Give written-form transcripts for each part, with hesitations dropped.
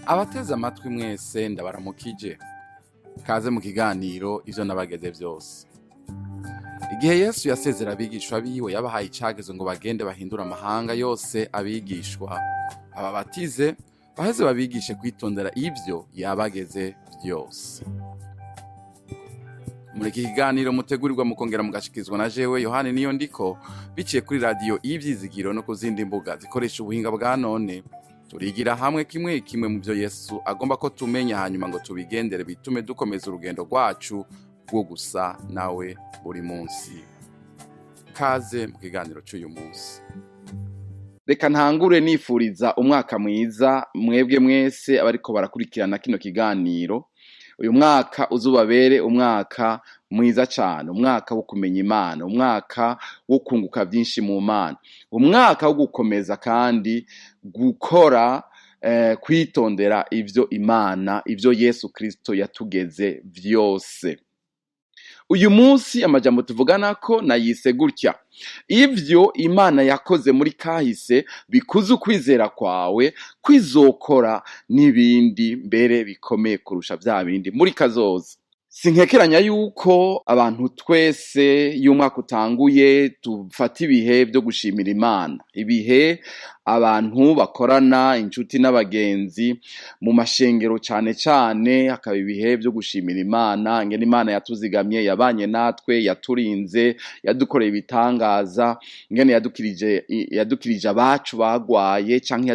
Abateze amatwi mwese ndabaramukije. Kaze mu kiganiro Ivyo Nabageze Vyose. Igihe Yesu yasezera abigishwa biwe yabahaye icagezo ngo bagende bahindura amahanga yose abigishwa, ababatize, baheze babigishe kwitondera ivyo yabageze vyose. Muri iki kiganiro mutegurirwa mukongera mugashikizwa na jewe Yohani niyo ndiko, biciye kuri radio Ivyizigiro no ku zindi mbuga zikoresha ubuhinga bwa none. Turigira hamwe kimwe kimwe mu byo Yesu agomba ko tumenya, hanyuma ngo tubigendere bitume dukomeza urugendo rwacu rwo gusa nawe buri munsi. Kaze mu kiganiro cy'uyu munsi. Reka ntangure nifuriza umwaka mwiza mwebwe mwese abariko barakurikirana kino kiganiro. Uyu mwaka uzubabere umwaka mwiza cyane, umwaka wo kumenya Imana, umwaka wo kunguka byinshi mu Mana, umwaka wo gukomeza kandi gukora kwitondera ivyo Imana, ivyo Yesu Kristo yatugeze vyose. Uyu munsi amajambo tuvugana ko nayise gutya: Ivyo Imana yakoze muri kahise, bikuze ukwizera kwawe, izokora n'ibindi mbere bikomeye kurusha vya bindi muri kazoza. Sinkekeranya yuko abantu twese y'umwaka utanguye tufata ibihe byo gushimira Imana, ibihe abantu bakorana, inshuti n'abagenzi mu mashengero cyane cyane, akaba ibihe byo gushimira Imana, ingene Imana yatuzigamye, yabanye natwe, yaturinze, yadukoreye ibitangaza, ingene yadukirije abacu bagwaye canke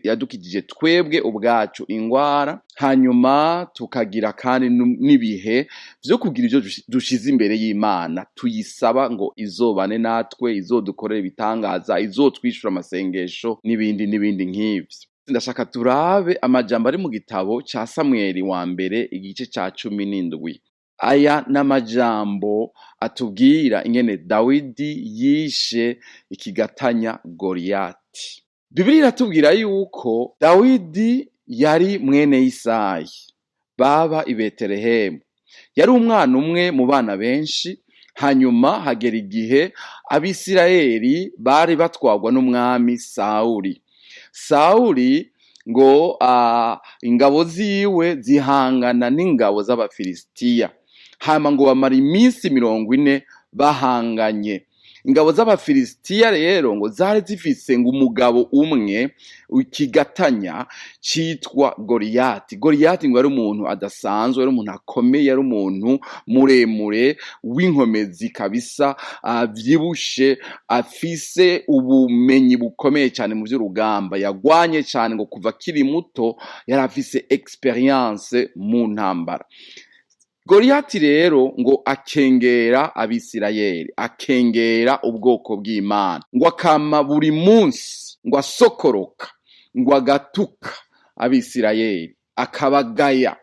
yadukirije twebwe ubwacu ingwara. Hanyuma tukagira kandi n'ibihe vyo kugira ivyo dushize imbere y'Imana, tuyisaba ngo izobane natwe, izodukorera ibitangaza, izotwishura amasengesho n'ibindi nk'ivyo. Ndashaka turabe amajambo ari mu gitabo ca Samweli wa mbere igice ca 17. Aya n'amajambo atubwira ingene Dawidi yishe ikigatanya Goliyati. Bibiliya iratubwira yuko Dawidi yari mwene Isayi, baba i Betelehemu. Yari umwana umwe mu bana benshi. Hanyuma hagera igihe Abisirayeli bari batwagwa n'umwami Sawuli ngo ingabo ziwe zihangana n'ingabo z'Abafilisitiya. Hama ngo bamara iminsi 40 bahanganye. Ingabo z'Abafilisitiya rero ngo zari zifise ngo umugabo umwe ikigatanya citwa Goliyati. Goliyati ngo ari umuntu adasanzwe, ari umuntu akomeye, ari umuntu muremure w'inkomezi kabisa, vyibushe, afise ubumenyi bukomeye cyane mu vy'urugamba, yagwanye cyane ngo kuva kiri muto yari afise experience mu ntambara. Goliyati rero ngo akengera Abisirayeli, akengera ubwoko bw'Imana, ngo akama buri munsi ngo asokoroka, ngo agatuka Abisirayeli, akabagaya.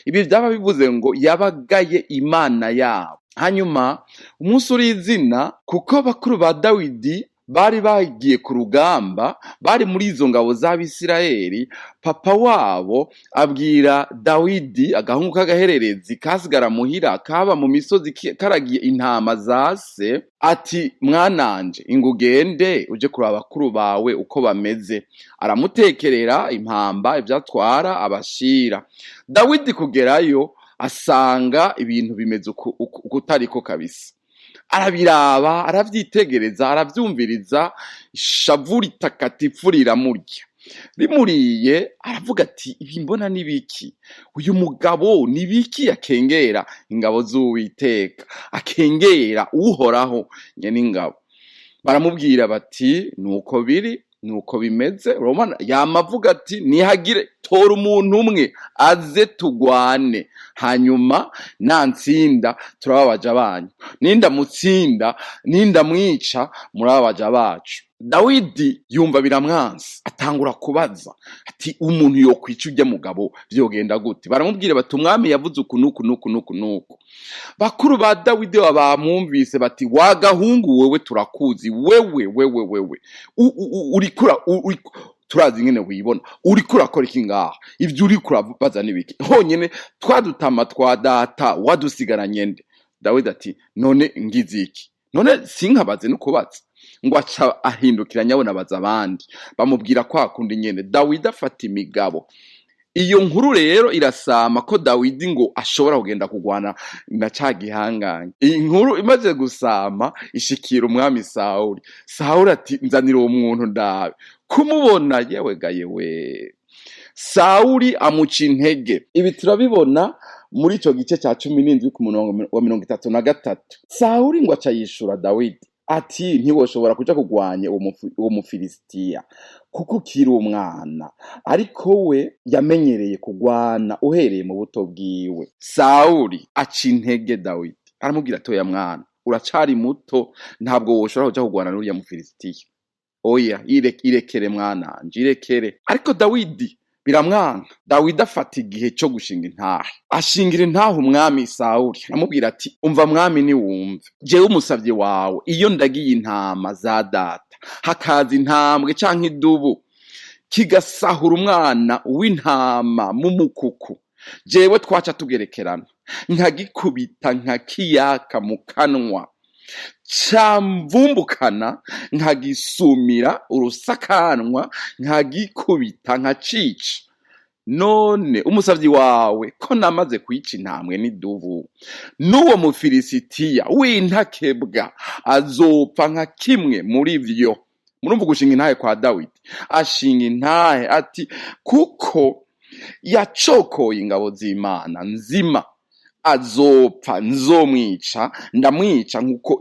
Ibi byaba bivuze ngo yabagaye Imana yabo. Hanyuma umunsi urizina, kuko bakuru ba Dawidi bari bagiye ku rugamba, bari muri izo ngabo z'Abisirayeli, papa wabo abwira Dawidi, agahungu k'agahererezi kasigara muhira kaba mu misozi karagiye intama zase, ati mwananje ingugende uje kuraba bakuru bawe uko bameze. Aramutekerera impamba ivyatwara abashira. Dawidi kugerayo asanga ibintu bimeze ukutariko kabisa. Arabiraba, aravyitegereza, aravyumviriza, ishavu ritakatifu riramurya. Rimuriye aravuga ati ibi mbona nibiki? Uyu mugabo nibiki yakengera ingabo z'Uwiteka, akengera uhoraho nyene ingabo. Baramubwira bati nuko biri, nuko bimeze. Romana yamavuga ati nihagire tora umuntu umwe aze tugwane, hanyuma nantsinda turababaja banyu, ninda mutsinda, ninda mwica murababaja bacu. Dawidi yumva biramwansi, atangura kubaza ati umuntu yokwica ujya mugabo vyogenda gute? Baramubwira bati umwami yavuze uku nuku. Bakuru ba Dawidi bamwumvise bati wagahungu wewe turakuzi, wewe urikura turazi ingene wibona, uriko urakora iki ngaha? Ivyo uriko urabaza nibiki? Honyene twadutama twa data wadusigaranye nde? Dawidi ati none ngize iki? none sinkabaze no kubaza ngo aca ahindukira nyabona abaza abandi bamubwira kwa kundi nyene Dawidi afata imigabo. Iyo nkuru rero irasama ko Dawidi ngo ashobora kugenda kugwana na ca gihanganye. Iyi nkuru imaze gusama ishikira umwami Sawuli. Sawuli ati nzanira uwo muntu ndabe. Kumubona yewe gayewe. Sawuli amuca intege. Ibi turabibona muri ico gice ca 17 ku murongo wa 33. Sawuli ngo aca yishura Dawidi ati ntiwoshobora kuja kugwanya uwo Mufilisitiya kuko ukiri umwana, ariko we yamenyereye kugwana uhereye mu buto bwiwe. Sawuli aca intege Dawidi aramubwira atoya mwana, uracari muto, ntabwo woshobora kuja kugwana n'uriya Mufilisitiya. Oya, irekere mwananje, irekere. Ariko Dawidi biramwanga. Dawidi afata igihe cyo gushinga intahe. Ashingira intahe umwami Sawuli. Aramubwira ati umva mwami ni wumve. Jewe umusavye wawe iyo ndagiye intama za data hakaza intambwe canke idubu kigasahura umwana w'intama mu mukuku, jewe twaca tugerekerana nkagikubita nkakiyaka mu kanwa, camvumbukana nkagisumira urusakanwa nkagikubita nkacica. None umusavyi wawe ko namaze kwica intambwe n'idubu, n'uwo Mufilisitiya w'intakebwa azopfa nka kimwe muri vyo. Murumva gushinga intahe kwa Dawidi. Ashinga intahe ati kuko yacokoye ingabo z'Imana nzima, azopfa nzomwica, ndamwica nkuko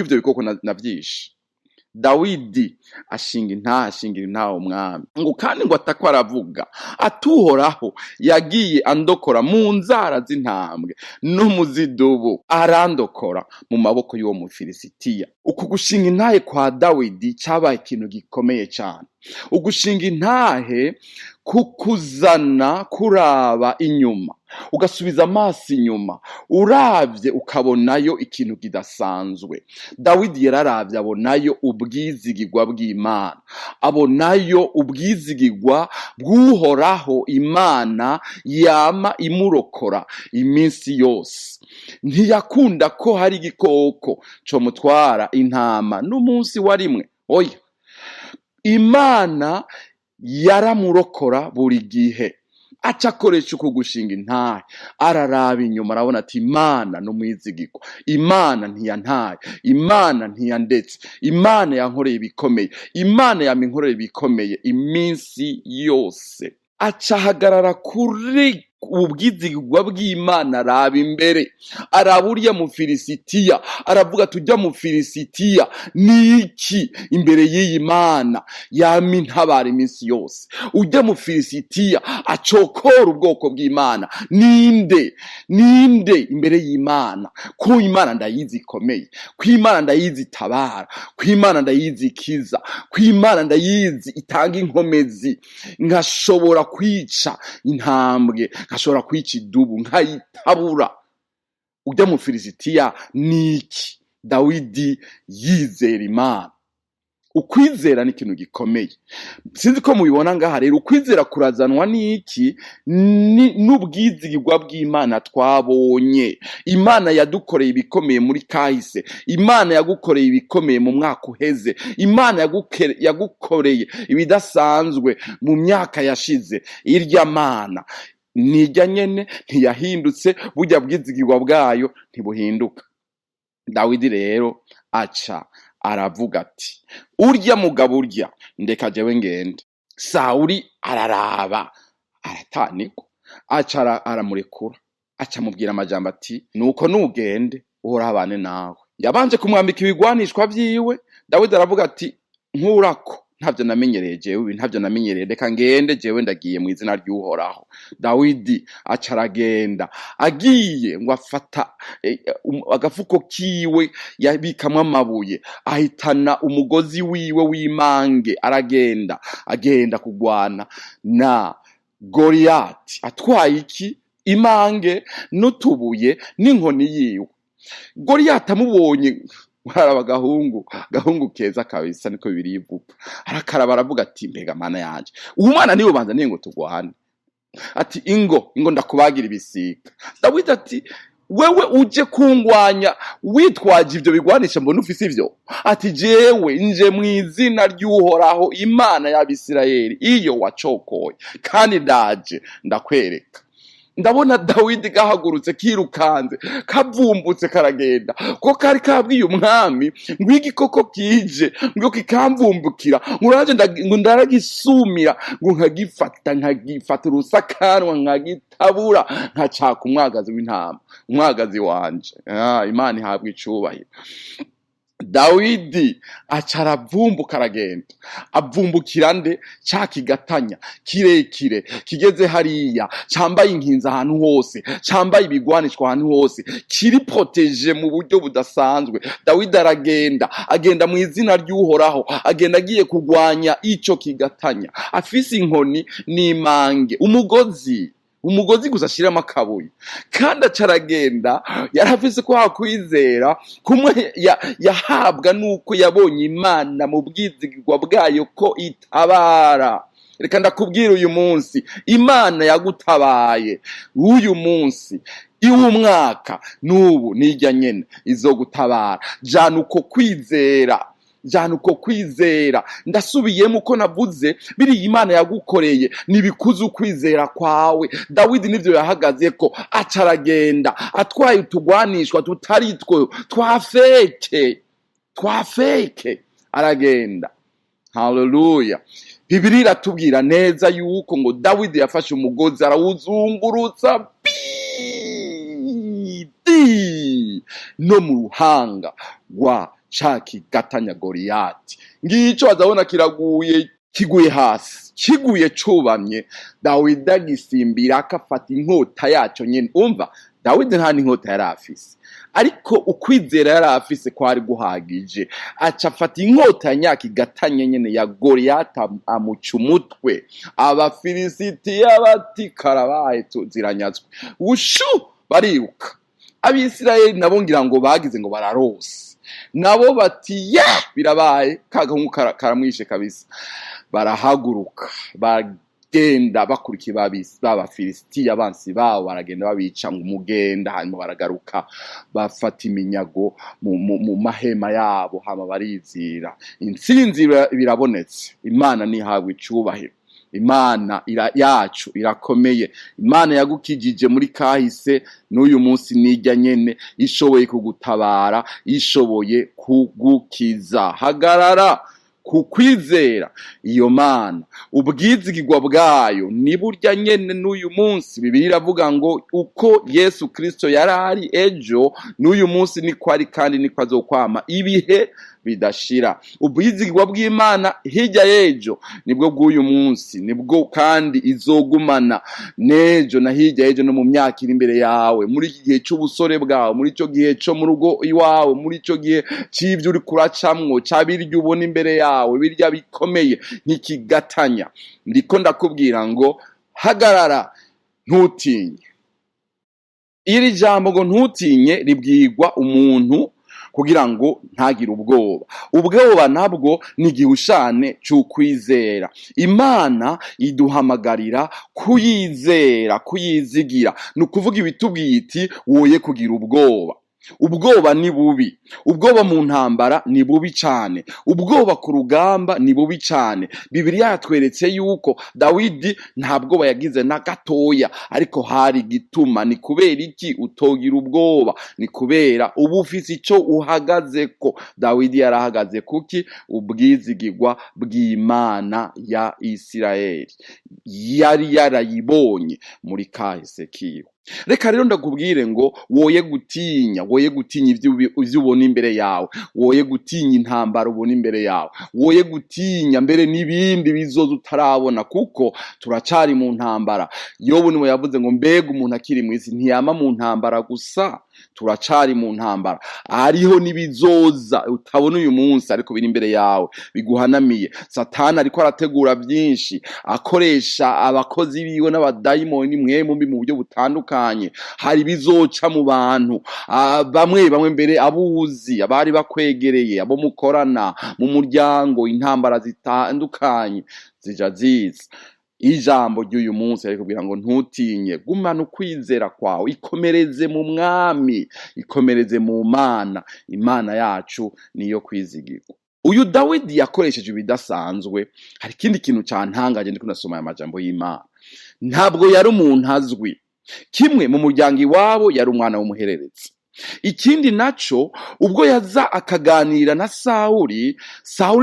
ivyo bikoko navyishe. Dawidi ashingira intahe umwami ngo kandi ngo atakwa aravuga atuhoraho yagiye andokora mu nzara z'intambwe no mu zidubu, arandokora mu maboko y'uwo Mufilisitiya. Uku gushinga intahe kwa Dawidi cabaye ikintu gikomeye cyane. Ugushinga intahe kukuzana kuraba inyuma, ugasubiza amaso inyuma, uravye ukabonayo ikintu kidasanzwe. Dawidi yararavye abonayo ubwizigirwa bw'Imana, abonayo ubwizigirwa bw'uhoraho Imana yama imurokora iminsi yose. Ntiyakunda ko hari igikoko co mutwara intama n'umunsi warimwe. Oya, Imana yaramurokora buri gihe. Aca akoresha uko gushinga intahe, araraba inyuma arabona ati Imana n'umwizigirwa, Imana ntiyantaye, Imana ntiyandetse, Imana yankoreye ibikomeye, Imana yaminkoreye ibikomeye iminsi yose. Aca ahagarara kuri ubwizigirwa bw'Imana, araba imbere, araba uriya Mufilisitiya, aravuga ati urya Mufilisitiya niki imbere y'iyi Mana yama intabara iminsi yose? Urya Mufilisitiya acokora ubwoko bw'Imana ninde imbere y'Imana? Ko Imana ndayizi ikomeye, ko Imana ndayizi itabara, ko Imana ndayizi ikiza, ko Imana ndayizi itanga inkomezi, nkashobora kwica intambwe, nkashobora kwica idubu nkayitabura. Urya Mufilisitiya niki? Dawidi yizera Imana. Ukwizera ni ikintu gikomeye. Sinzi ko mubibona ngaha rero. Ukwizera kurazanwa n'iki? N'ubwizigirwa bw'Imana twabonye. Imana yadukoreye ibikomeye muri kahise, Imana yagukoreye ibikomeye mu mwaka uheze, Imana yagukoreye ibidasanzwe mu myaka yashize. Irya Mana nijya nyene, ntiyahindutse, burya bwizigirwa bwayo ntibuhinduka. Dawidi rero aca aravuga ati urya mugabo urya, ndeka jewe ngende. Sawuli araraba arataniko, aca aramurekura, aca amubwira amajambo ati nuko nugende urabane nawe. Yabanje kumwambika ibigwanishwa vyiwe. Dawidi aravuga ati nkurako, ntavyo namenyereye jewe, ntavyo namenyereye, reka ngende jewe ndagiye mu izina ry'Uhoraho. Dawidi aca aragenda, agiye ngo afata agafuko kiwe yabikamwe amabuye, ahitana umugozi wiwe w'imange, agenda kugwana na Goliyati atwaye iki? Imange n'utubuye n'inkoni yiwe. Goliyati amubonye, haraba gahungu keza kabisa, niko birivuga. Arakaraba aravuga ati mbega Mana yanje, uwo mwana niwe banza niye ngo tugwane. Ati ingo ndakubagira ibisiga. Dawidi ati wewe uje kungwanya witwaje ivyo bigwanisha mbona ufise ivyo, ati jewe nje mw'izina ry'Uhoraho Imana y'Abisirayeli iyo wacokoye, kandi ndaje ndakwereka. Ndabona Dawidi gahagurutse kirukanze kavumbutse karagenda, ko kari kabwiye umwami ngo igikoko kije ngo kikamvumbukira ngo ndaragisumira ngo nkagifata urusakanwa nkagitabura nkacaka umwagazi w'intama, umwagazi wanje. Imana ihabwa icubahiro. Dawidi acaravumbuka aragenda, avumbukira nde? Ca kigatanya kirekire kigeze hariya, cambaye inkinza ahantu hose, cambaye ibigwanishwa ahantu hose, kiri protege mu buryo budasanzwe. Dawidi agenda mu izina ry'Uhoraho, agenda agiye kugwanya ico kigatanya, afise inkoni n'imange, umugozi gusa ashiramo akabuye, kandi acaragenda yarafise ko hakwizera kumwe yahabwa nuko yabonye Imana mu bwizigirwa bwayo ko itabara. Reka ndakubwira uyu munsi Imana yagutabaye, uyu munsi iw'umwaka n'ubu nijya nyene izogutabara. Jana uko kwizera, ndasubiyemo uko navuze biri Imana yagukoreye nibikuze ukwizera kwawe. Dawidi nivyo yahagaze ko acaragenda atwaye utugwanishwa tutari twafeke aragenda. Haleluya. Bibiliya iratubwira neza yuko ngo Dawidi yafashe umugozi arawuzungurutsa no mu ruhanga rwa Chaki gatanya Goliyati. Ngico azabona kiguye hasi, kiguye cubamye, Dawidi agisimbira akafata inkota yaco nyene. Umva, Dawidi nta n'inkota yari afise, ariko ukwizera yari afise kwari guhagije. Aca afata inkota ya nyakigatanya nyene ya Goliyati amuca umutwe. Abafilisitiya bati karabaye ziranyazwe, bariruka. Abisirayeli nabo ngira ngo bagize ngo bararose, nabo bati birabaye, kagahungu karamwishe kabisa. Barahaguruka bagenda bakurikiye b'Abafilisitiya abansi babo, baragenda babica ngo umugenda, hanyuma baragaruka bafata iminyago mu mahema yabo, hama barizira. Intsinzi birabonetse. Imana nihabwa icubahiro. Imana yacu irakomeye. Imana yagukijije muri kahise, n'uyu munsi nijya nyene ishoboye kugutabara, ishoboye kugukiza. Hagarara ku kwizera iyo Mana, ubwizigirwa bwayo ni burya nyene n'uyu munsi. Bibiliya iravuga ngo uko Yesu Kristo yarari ejo n'uyu munsi niko ari, kandi niko azokwama ibihe bidashira. Ubwizigirwa bw'Imana hirya y'ejo nibwo bw'uyu munsi, nibwo kandi izogumana nejo na hirya y'ejo no mu myaka iri imbere yawe, muri iki gihe c'ubusore bwawe, muri ico gihe co mu rugo iwawe, muri ico gihe c'ivyo uri kuracamwo, cabirya ubona imbere yawe, birya bikomeye nk'ikigatanya. Ndiko ndakubwira ngo hagarara, ntutinye. Iri jambo ngo ntutinye ribwirwa umuntu kugira ngo ntagire ubwoba. Ubwoba nabwo ni igihushane c'ukwizera. Imana iduhamagarira kuyizera, kuyizigira. Ni ukuvuga ibitubwiye iti woye kugira ubwoba. Ubwoba ni bubi. Ubwoba mu ntambara ni bubi cane. Ubwoba ku rugamba ni bubi cane. Bibiliya yatweretse yuko Dawidi nta bwoba yagize na gatoya, ariko hari gituma. Ni kubera iki utogira ubwoba? Ni kubera uba ufise ico uhagazeko. Dawidi yarahagaze kuki? Ubwizigirwa bw'Imana ya Isirayeli. Yari yarayibonye muri kahise kiwe. Reka rero ndakubwire ngo woye gutinya ivyo ubona imbere yawe, woye gutinya intambara ubona imbere yawe, woye gutinya mbere n'ibindi bizoza utarabona, kuko turacari mu ntambara. Yobu niwe yavuze ngo mbega umuntu akiri mw'isi ntiyama mu ntambara gusa. Turacari mu ntambara, hariho nibizoza utabona uyu munsi ariko biri imbere yawe biguhanamiye. Satani ariko arategura byinshi, akoresha abakozi biwe n'abadayimoni mwemu mu buryo butandukanye. Hari bizoca mu bantu bamwe mbere abuzi, abari bakwegereye, abo mukorana mu muryango, intambara zitandukanye zija ziza. ijambo ry'uyu munsi ari kubwira ngo ntutinye, gumana ukwizera kwawe, ikomereze mu mwami, ikomereze mu Mana. Imana yacu niyo kwizigirwa. Uyu Dawidi yakoresheje ibidasanzwe. Hari ikindi kintu cantangaje ndiko nasoma aya majambo y'Imana. Ntabwo yari umuntu azwi. Kimwe mu muryango iwabo yari umwana w'umuhererezi. Ikindi naco, ubwo yaza akaganira na Sawuli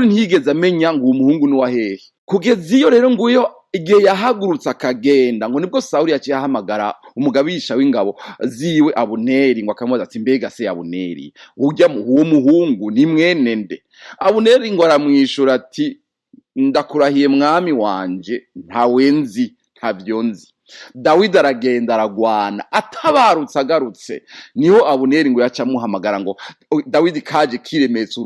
ntiyigeze amenya ngo umuhungu ni wahehe. Kugeza iyo rero nguyo igihe yahagurutse akagenda, ngo nibwo Sawuli yaciye ahamagara umugabisha w'ingabo ziwe Abuneri, ngo akamubaza ati mbega se Abuneri, uwo muhungu ni mwene nde? Abuneri ngo aramwishura ati ndakurahiye mwami wanje, ntawe nzi, ntavyo nzi. Dawidi aragenda aragwana, atabarutse agarutse niho Abuneri ngo yaca amuhamagara ngo Dawidi kaje kiremetse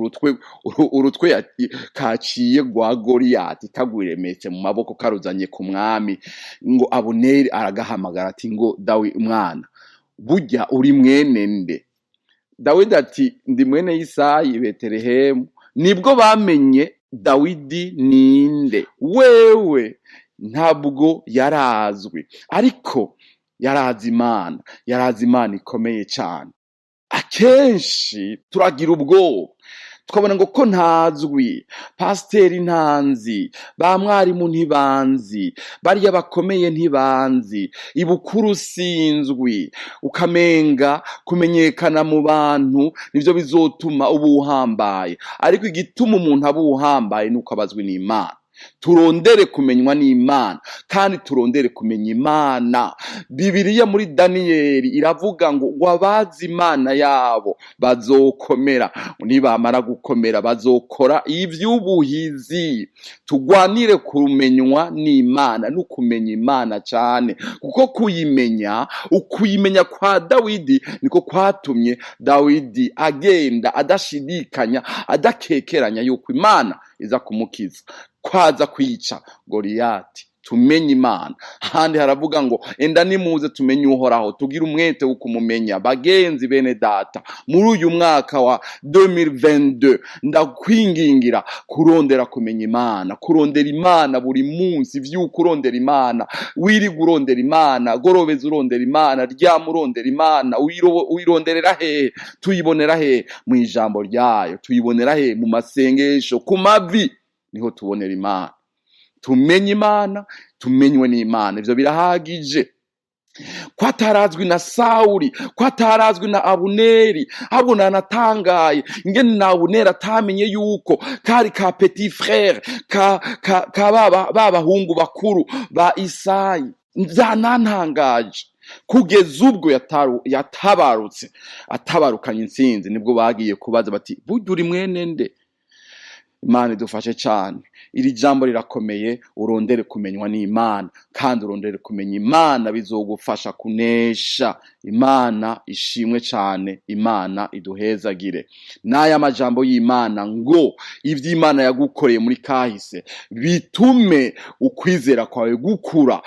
urutwe kaciye gwa Goliyati kagwiremetse mu maboko karuzanye ku mwami. Ngo Abuneri aragahamagara ati ngo Dawidi mwana, burya uri mwene nde? Dawidi ati ndi mwene Isayi Betelehemu. Nibwo bamenye Dawidi ninde. Wewe ntabwo yarazwi, ariko yarazi Imana ikomeye cyane. Akenshi turagira ubwoba, tukabona ngo ko ntazwi, pasiteri ntanzi, ba mwarimu ntibanzi, bariya bakomeye ntibanzi, ibukuru sinzwi, ukamenga kumenyekana mu bantu nivyo bizotuma uba uhambaye. Ariko igituma umuntu aba uhambaye nuko abazwi n'Imana. Turondere kumenywa n'Imana kandi turondere kumenya Imana. Bibiliya muri Daniyeli iravuga ngo wabazi Imana yabo bazokomera, nibamara gukomera bazokora ivy'ubuhizi. Tugwanire kumenywa n'Imana no kumenya Imana cyane, kuko ukuyimenya kwa Dawidi niko kwatumye Dawidi agenda adashidikanya, adakekeranya yuko Imana iza kumukiza, kwaza kwica Goliyati. Tumenye Imana. Handi haravuga ngo enda nimuze tumenye Uhoraho, tugira umwete wo kumumenya. Bagenzi bene data, muri uyu mwaka wa 2022 ndakwingingira kurondera kumenya Imana, kurondera Imana buri munsi. Vyuko urondera Imana, wiriga urondera Imana, gorobeza urondera Imana, ryama urondera Imana. Uyironderera hehe? Tuyibonera hehe? Mu ijambo ryayo. Tuyibonera hehe? Mu masengesho, ku mavi niho tubonera Imana. Tumenye Imana, tumenywe n'Imana, ivyo birahagije. Kwatarazwi na Sawuli, kwatarazwi na Abuneri, abona natangaye ingene na Abuneri atamenye yuko kari ka petit frère ka babahungu bakuru ba Isayi. Vyanantangaje kugeza ubwo atabarukanye intsinzi, nibwo bagiye kubaza bati burya uri mwene nde? Imana idufashe cyane. Iri jambo rirakomeye. Urondere kumenywa n'Imana kandi urondere kumenya Imana, bizogufasha kunesha. Imana ishimwe cyane, Imana iduhezagire. N'aya majambo y'Imana ngo ivy'Imana yagukoreye muri kahise bitume ukwizera kwawe gukura.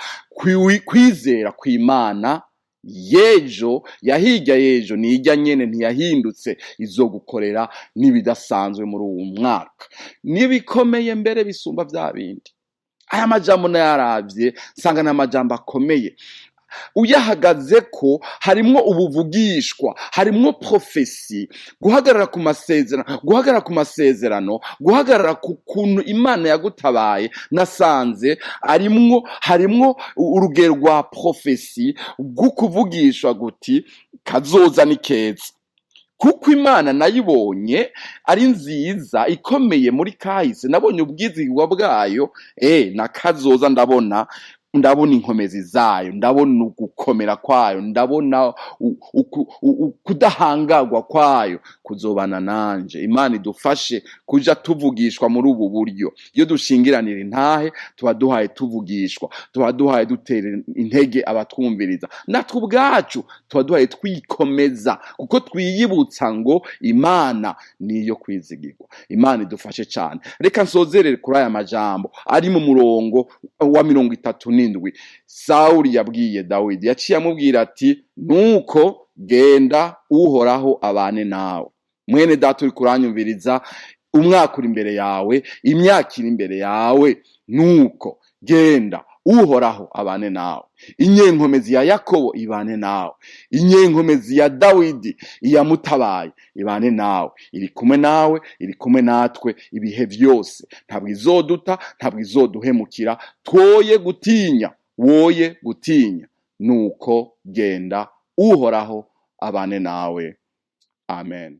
Kwizera kw'Imana yejo yahirya yejo nijya nyene ntiyahindutse, izogukorera nibidasanzwe muri uwo mwaka, nibikomeye mbere bisumba vya bindi. Aya majambo nayaravye nsanga na majambo akomeye. Uyahagaze ko harimwo ubuvugishwa, harimwo profesi, guhagarara ku masezerano, guhagarara ku kuntu Imana yagutabaye. Nasanze harimwo urugero rwa profesi rwo kuvugishwa guti kazoza ni keza, kuko Imana nayibonye ari nziza ikomeye muri kahise. Nabonye ubwizigwa bwayo, na kazoza ndabona inkomezi zayo, ndabona ugukomera kwayo, ndabona kudahangagwa kwayo kuzobana nanje. Imana idufashe kuja tuvugishwa muri ubu buryo. Iyo dushingiranira intahe tuba duhaye tuvugishwa, tuba duhaye dutera intege abatwumviriza, natwe ubwacu tuba duhaye twikomeza, kuko twiyibutsa ngo Imana niyo kwizigirwa. Imana idufashe cyane. Reka nsozerere kuri aya majambo ari mu murongo wa 37. Sawuli yabwiye Dawidi, yaciye amubwira ati nuko genda Uhoraho abane nawe. Mwene data uri kuranyumviriza, umwaka uri imbere yawe, imyaka iri imbere yawe, nuko genda uhoraho abane nawe, inyenkomezi ya Yakobo ibane nawe, inyenkomezi ya Dawidi iyamutabaye ibane nawe, iri kumwe nawe, iri kumwe natwe ibihe vyose, ntabwo izoduta, ntabwo izoduhemukira, twoye gutinya, woye gutinya, nuko genda uhoraho abane nawe. Amen.